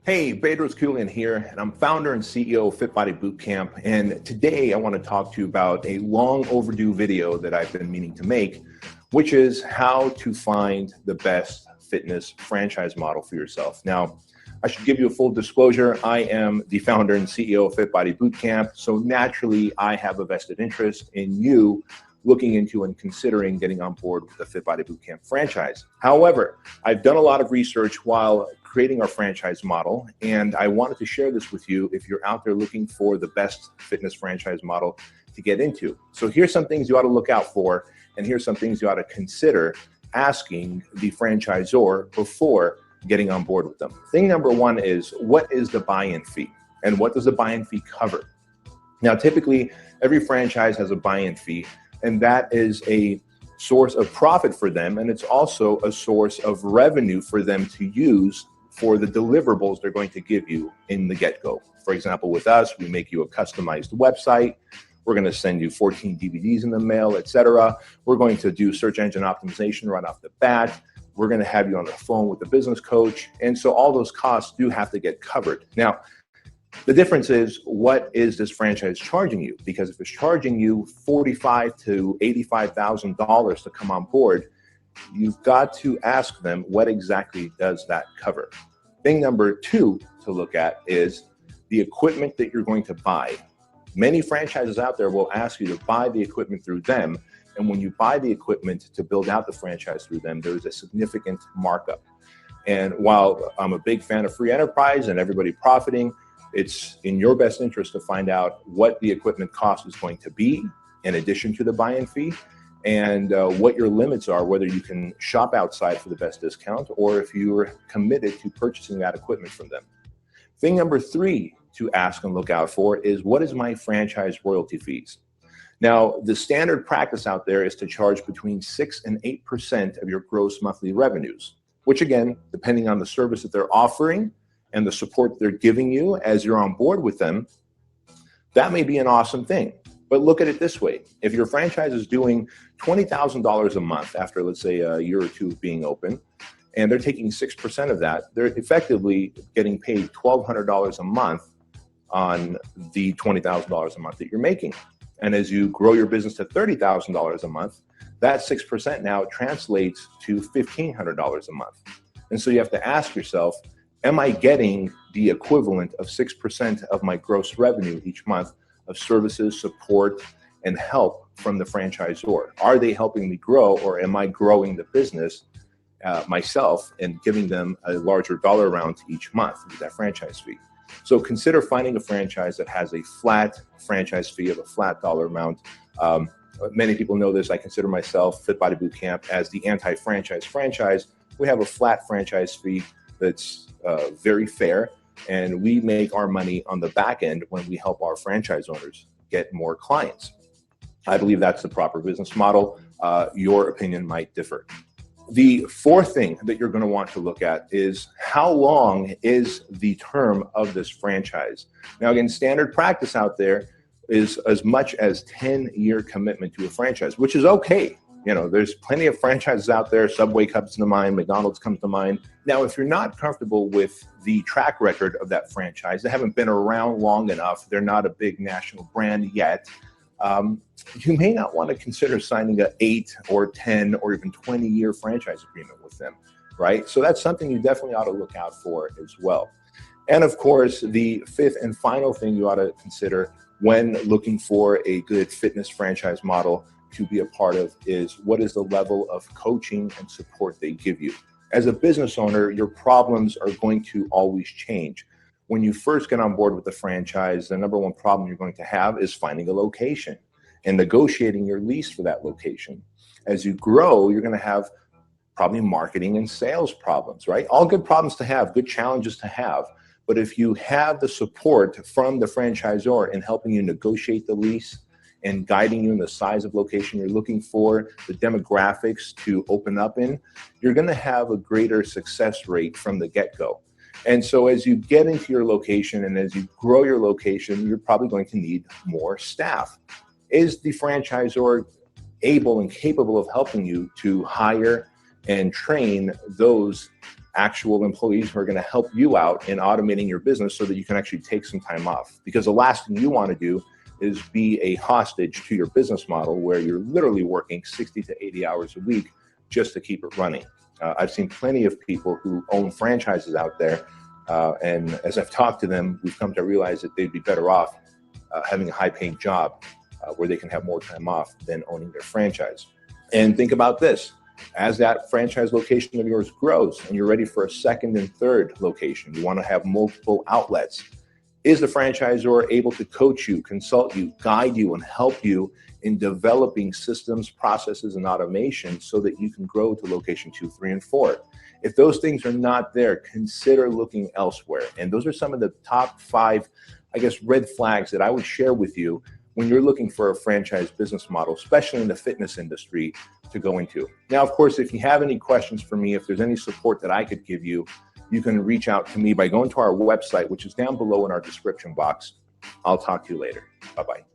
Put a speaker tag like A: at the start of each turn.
A: Hey, Bedros Keuilian here, and I'm founder and CEO of Fit Body Bootcamp. And today I want to talk to you about a long overdue video that I've been meaning to make, which is how to find the best fitness franchise model for yourself. Now, I should give you a full disclosure. I am the founder and CEO of Fit Body Bootcamp, so naturally I have a vested interest in you looking into and considering getting on board with the Fit Body Bootcamp franchise. However, I've done a lot of research while creating our franchise model, and I wanted to share this with you if you're out there looking for the best fitness franchise model to get into. So here's some things you ought to look out for, and here's some things you ought to consider asking the franchisor before getting on board with them. Thing number one is, what is the buy-in fee? And what does the buy-in fee cover? Now, typically, every franchise has a buy-in fee, and that is a source of profit for them, and it's also a source of revenue for them to use for the deliverables they're going to give you in the get-go. For example, with us, we make you a customized website. We're going to send you 14 DVDs in the mail, etc. We're going to do search engine optimization right off the bat. We're going to have you on the phone with the business coach. And so all those costs do have to get covered. Now, the difference is, what is this franchise charging you? Because if it's charging you $45,000 to $85,000 to come on board, you've got to ask them, what exactly does that cover? Thing number two to look at is the equipment that you're going to buy. Many franchises out there will ask you to buy the equipment through them. And when you buy the equipment to build out the franchise through them, there's a significant markup. And while I'm a big fan of free enterprise and everybody profiting, it's in your best interest to find out what the equipment cost is going to be in addition to the buy-in fee, and what your limits are, whether you can shop outside for the best discount or if you're committed to purchasing that equipment from them. Thing number three to ask and look out for is, what is my franchise royalty fees? Now, the standard practice out there is to charge between 6 and 8% of your gross monthly revenues, which again, depending on the service that they're offering and the support they're giving you as you're on board with them, that may be an awesome thing. But look at it this way. If your franchise is doing $20,000 a month after, let's say, a year or two of being open, and they're taking 6% of that, they're effectively getting paid $1,200 a month on the $20,000 a month that you're making. And as you grow your business to $30,000 a month, that 6% now translates to $1,500 a month. And so you have to ask yourself, am I getting the equivalent of 6% of my gross revenue each month of services, support, and help from the franchisor? Are they helping me grow, or am I growing the business myself and giving them a larger dollar amount each month with that franchise fee? So consider finding a franchise that has a flat franchise fee of a flat dollar amount. Many people know this. I consider myself, Fit Body Bootcamp, as the anti-franchise franchise. We have a flat franchise fee that's very fair, and we make our money on the back end when we help our franchise owners get more clients. I believe that's the proper business model. Your opinion might differ. The fourth thing that you're going to want to look at is, how long is the term of this franchise? Now, again, standard practice out there is as much as 10-year commitment to a franchise, which is okay. You know, there's plenty of franchises out there. Subway comes to mind, McDonald's comes to mind. Now, if you're not comfortable with the track record of that franchise, they haven't been around long enough, they're not a big national brand yet, you may not want to consider signing an 8 or 10 or even 20-year franchise agreement with them, right? So that's something you definitely ought to look out for as well. And of course, the fifth and final thing you ought to consider when looking for a good fitness franchise model to be a part of is, what is the level of coaching and support they give you? As a business owner, your problems are going to always change. When you first get on board with the franchise, the number one problem you're going to have is finding a location and negotiating your lease for that location. As you grow, you're going to have probably marketing and sales problems, right? All good problems to have, good challenges to have. But if you have the support from the franchisor in helping you negotiate the lease and guiding you in the size of location you're looking for, the demographics to open up in, you're going to have a greater success rate from the get-go. And so as you get into your location and as you grow your location, you're probably going to need more staff. Is the franchisor able and capable of helping you to hire and train those actual employees who are going to help you out in automating your business so that you can actually take some time off. Because the last thing you want to do is be a hostage to your business model where you're literally working 60 to 80 hours a week just to keep it running. I've seen plenty of people who own franchises out there, and as I've talked to them, we've come to realize that they'd be better off having a high-paying job where they can have more time off than owning their franchise. And think about this. As that franchise location of yours grows and you're ready for a second and third location, you want to have multiple outlets. Is the franchisor able to coach you, consult you, guide you, and help you in developing systems, processes, and automation so that you can grow to location 2, 3, and 4? If those things are not there, consider looking elsewhere. And those are some of the top 5, I guess, red flags that I would share with you when you're looking for a franchise business model, especially in the fitness industry, to go into. Now, of course, if you have any questions for me, if there's any support that I could give you, you can reach out to me by going to our website, which is down below in our description box. I'll talk to you later. Bye-bye.